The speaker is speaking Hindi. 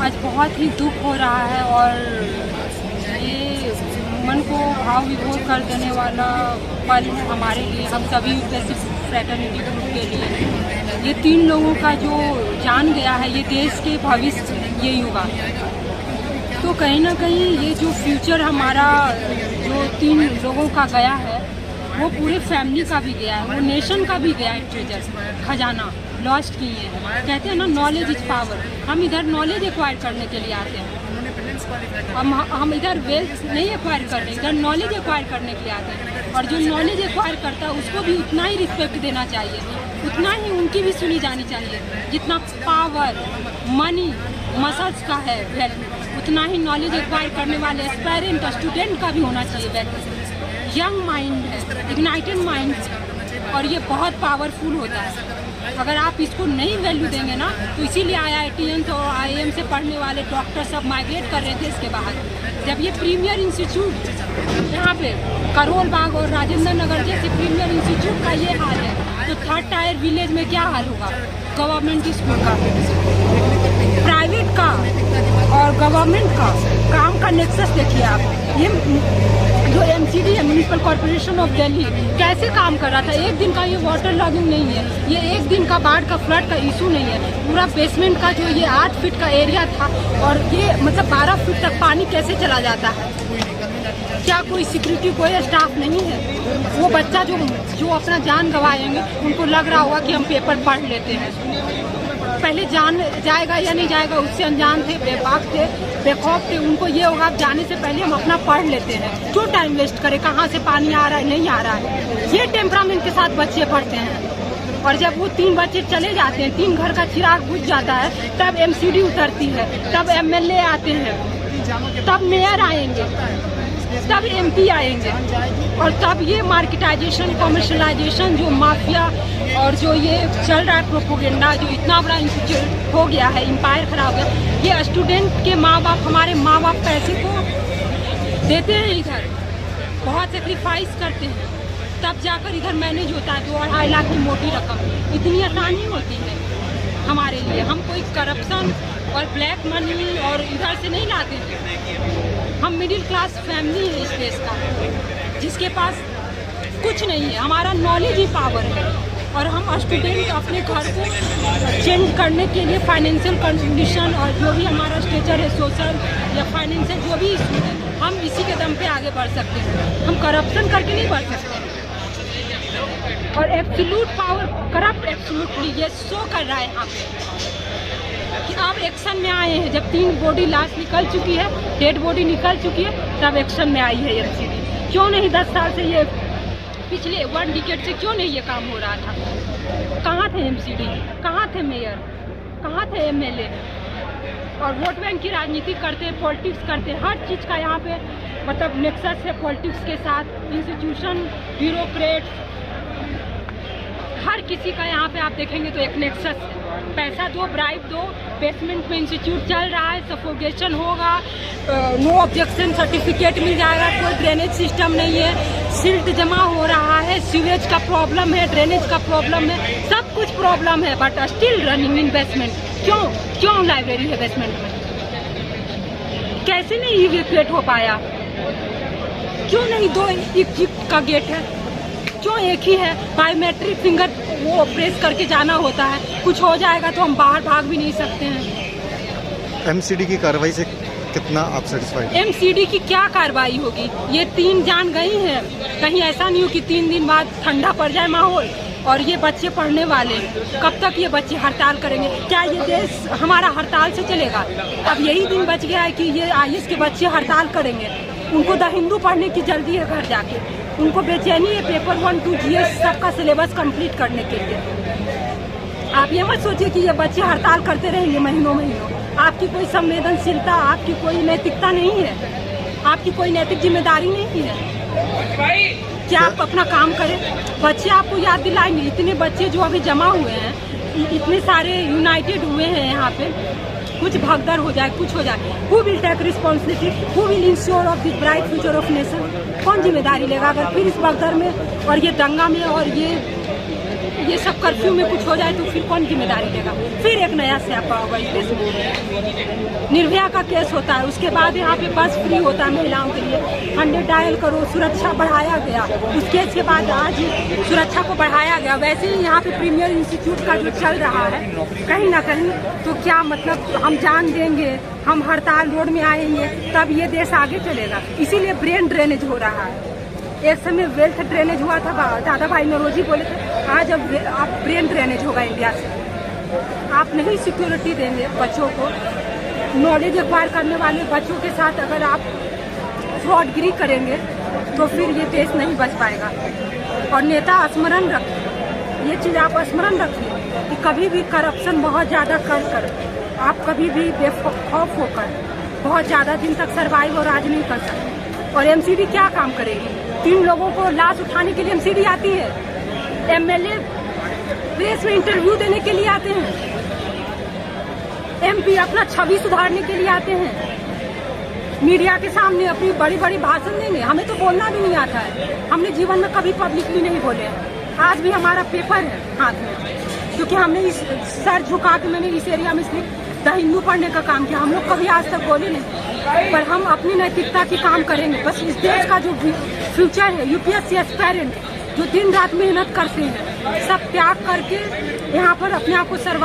आज बहुत ही दुख हो रहा है और ये मन को भाव विभोर कर देने वाला पल है हमारे लिए, हम सभी फ्रेटर्निटी ग्रुप के लिए। ये 3 लोगों का जो जान गया है, ये देश के भविष्य, ये युवा, तो कहीं ना कहीं ये जो फ्यूचर हमारा जो 3 लोगों का गया है वो पूरे फैमिली का भी गया है, वो नेशन का भी गया है। ट्रेजर, खजाना लॉस्ट किए हैं। कहते हैं ना, नॉलेज इज पावर। हम इधर नॉलेज एक्वायर करने के लिए आते हैं, हम इधर वेल्थ नहीं एक्वायर करने, इधर नॉलेज एक्वायर करने के लिए आते हैं। और जो नॉलेज एक्वायर करता है उसको भी उतना ही रिस्पेक्ट देना चाहिए, उतना ही उनकी भी सुनी जानी चाहिए। जितना पावर, मनी, मसल्स का है वैल्यू, उतना ही नॉलेज एक्वायर करने वाले एस्पायरेंट स्टूडेंट का भी होना चाहिए वैल्यू। यंग माइंड है, इग्नाइटेड माइंड है, और ये बहुत पावरफुल होता है। अगर आप इसको नहीं वैल्यू देंगे ना, तो इसीलिए IITians और IIM से पढ़ने वाले डॉक्टर सब माइग्रेट कर रहे थे इसके बाहर। जब ये प्रीमियर इंस्टीट्यूट यहाँ पे करोल बाग और राजेंद्र नगर जैसे प्रीमियर इंस्टीट्यूट का ये हाल है, तो 3rd टायर विलेज में क्या हाल होगा गवर्नमेंट स्कूल का, प्राइवेट का और गवर्नमेंट का काम का नेक्सस देखिए आप। ये जो MCD है, म्यूनिसिपल कॉर्पोरेशन ऑफ दिल्ली, कैसे काम कर रहा था। एक दिन का ये वाटर लॉगिंग नहीं है, ये एक दिन का बाढ़ का फ्लड का इशू नहीं है। पूरा बेसमेंट का जो ये 8 फीट का एरिया था, और ये मतलब 12 फीट तक पानी कैसे चला जाता है। क्या कोई सिक्योरिटी, कोई स्टाफ नहीं है। वो बच्चा जो अपना जान गंवाएंगे, उनको लग रहा होगा कि हम पेपर पढ़ लेते हैं। पहले जान जाएगा या नहीं जाएगा उससे अनजान थे, बेबाक थे, बेखौफ थे। उनको ये होगा जाने से पहले हम अपना पढ़ लेते हैं, क्यों टाइम वेस्ट करें, कहाँ से पानी आ रहा है नहीं आ रहा है। ये टेम्परामेंट के साथ बच्चे पढ़ते हैं। और जब वो 3 बच्चे चले जाते हैं, 3 घर का चिराग बुझ जाता है, तब MCD उतरती है, तब MLA आते हैं, तब मेयर आएंगे, तब MP आएंगे, और तब ये मार्केटाइजेशन, कमर्शलाइजेशन, जो माफिया और जो ये चल रहा है प्रोपोगेंडा, जो इतना बड़ा इंस्टीट्यूट हो गया है, एम्पायर खड़ा हो गया। ये स्टूडेंट के माँ बाप, हमारे माँ बाप पैसे को देते हैं, इधर बहुत सेक्रीफाइस करते हैं, तब जाकर इधर मैनेज होता है 2-2.5 लाख की मोटी रकम। इतनी आसानी होती है हमारे लिए। हम कोई करप्शन और ब्लैक मनी और इधर से नहीं लाते हैं। हम मिडिल क्लास फैमिली है इस देश का, जिसके पास कुछ नहीं है। हमारा नॉलेज ही पावर है, और हम स्टूडेंट अपने घर को चेंज करने के लिए फाइनेंशियल कंडीशन और जो भी हमारा स्ट्रक्चर है, सोशल या फाइनेंशियल जो भी इशू है, हम इसी के दम पे आगे बढ़ सकते हैं। हम करप्शन करके नहीं बढ़ सकते। और एब्सोल्यूट पावर, करप्ट एब्सोल्यूटली, ये शो कर रहा है यहाँ पे कि आप एक्शन में आए हैं। जब 3 बॉडी लाश निकल चुकी है, डेड बॉडी निकल चुकी है, तब एक्शन में आई है MCD। क्यों नहीं 10 साल से, ये पिछले 1 डिकेड से क्यों नहीं ये काम हो रहा था। कहाँ थे MCD, कहाँ थे मेयर, कहाँ थे MLA। और वोट बैंक की राजनीति करते, पॉलिटिक्स करते, हर चीज़ का यहाँ पे मतलब नेक्सस है पॉलिटिक्स के साथ। इंस्टीट्यूशन, ब्यूरोक्रेट्स, हर किसी का यहाँ पे आप देखेंगे तो एक नेक्सस है। पैसा दो, ब्राइब दो, बेसमेंट में इंस्टीट्यूट चल रहा है, सफोकेशन होगा, नो ऑब्जेक्शन सर्टिफिकेट मिल जाएगा, कोई ड्रेनेज सिस्टम नहीं है, सिल्ट जमा हो रहा है, सीवेज का प्रॉब्लम है, ड्रेनेज का प्रॉब्लम है, सब कुछ प्रॉब्लम है, but still running in basement. क्यों लाइब्रेरी है बेसमेंट में? कैसे नहीं इवैक्यूएट हो पाया? क्यों नहीं 2 एक का गेट है? क्यों एक ही है? बायोमेट्रिक फिंगर वो प्रेस करके जाना होता है, कुछ हो जाएगा तो हम बाहर भाग भी नहीं सकते हैं। MCD की कार्रवाई से कितना आप सेटिस्फाइड? MCD की क्या कार्रवाई होगी? ये 3 जान गई हैं। कहीं ऐसा नहीं हो कि 3 दिन बाद ठंडा पड़ जाए माहौल और ये बच्चे पढ़ने वाले, कब तक ये बच्चे हड़ताल करेंगे? क्या ये देश हमारा हड़ताल से चलेगा? अब यही दिन बच गया है कि ये IAS के बच्चे हड़ताल करेंगे। उनको द हिंदू पढ़ने की जल्दी है घर जाके, उनको बेचैनी है पेपर 1, 2 GS सबका सिलेबस कंप्लीट करने के लिए। आप ये मत सोचिए कि ये बच्चे हड़ताल करते रहेंगे महीनों। आपकी कोई संवेदनशीलता, आपकी कोई नैतिकता नहीं है, आपकी कोई नैतिक जिम्मेदारी नहीं है कि आप अपना काम करें। बच्चे आपको याद दिलाएंगे। इतने बच्चे जो अभी जमा हुए हैं, इतने सारे यूनाइटेड हुए हैं यहाँ पे, कुछ भगदड़ हो जाए, कुछ हो जाए, who will take responsibility, who will ensure of the bright future of nation? कौन जिम्मेदारी लेगा अगर फिर इस भगदड़ में और ये दंगा में और ये ये सब कर्फ्यू में कुछ हो जाए तो फिर कौन जिम्मेदारी लेगा? फिर एक नया स्यापा होगा इस देश में। निर्भया का केस होता है, उसके बाद यहाँ पे बस फ्री होता है महिलाओं के लिए, 100 डायल करो, सुरक्षा बढ़ाया गया। उस केस के बाद आज सुरक्षा को बढ़ाया गया। वैसे ही यहाँ पे प्रीमियर इंस्टीट्यूट का जो चल रहा है कहीं ना कहीं, तो क्या मतलब हम जान देंगे, हम हड़ताल रोड में आएंगे, तब ये देश आगे चलेगा। इसीलिए ब्रेन ड्रेनेज हो रहा है। एक समय वेल्थ ड्रेनेज हुआ था, दादा भाई नौरोजी बोले थे, आज अब ब्रेन ड्रेनेज होगा इंडिया से। आप नहीं सिक्योरिटी देंगे बच्चों को, नॉलेज एक्वायर करने वाले बच्चों के साथ अगर आप फ्रॉडगिरी करेंगे तो फिर ये देश नहीं बच पाएगा। और नेता स्मरण रखें, ये चीज़ आप स्मरण रखिए कि कभी भी करप्शन बहुत ज़्यादा कर आप कभी भी बेखौफ होकर बहुत ज़्यादा दिन तक सर्वाइव और राज नहीं कर सकते। और एमसीडी क्या काम करेगी? 3 लोगों को लाश उठाने के लिए एमसीडी आती है, एमएलए प्रेस में इंटरव्यू देने के लिए आते हैं, एमपी अपना छवि सुधारने के लिए आते हैं, मीडिया के सामने अपनी बड़ी बड़ी भाषण देंगे। हमें तो बोलना भी नहीं आता है, हमने जीवन में कभी पब्लिकली नहीं बोले। आज भी हमारा पेपर है हाथ में, क्योंकि हमने इस सर झुका के मैंने इस एरिया में सिर्फ द हिंदू पढ़ने का काम किया। हम लोग कभी आज तक बोले नहीं, पर हम अपनी नैतिकता की काम करेंगे। बस इस देश का जो फ्यूचर है, यूपीएससी एस्पायरेंट जो दिन रात मेहनत करते हैं, सब त्याग करके यहाँ पर अपने आप को सर्वाइव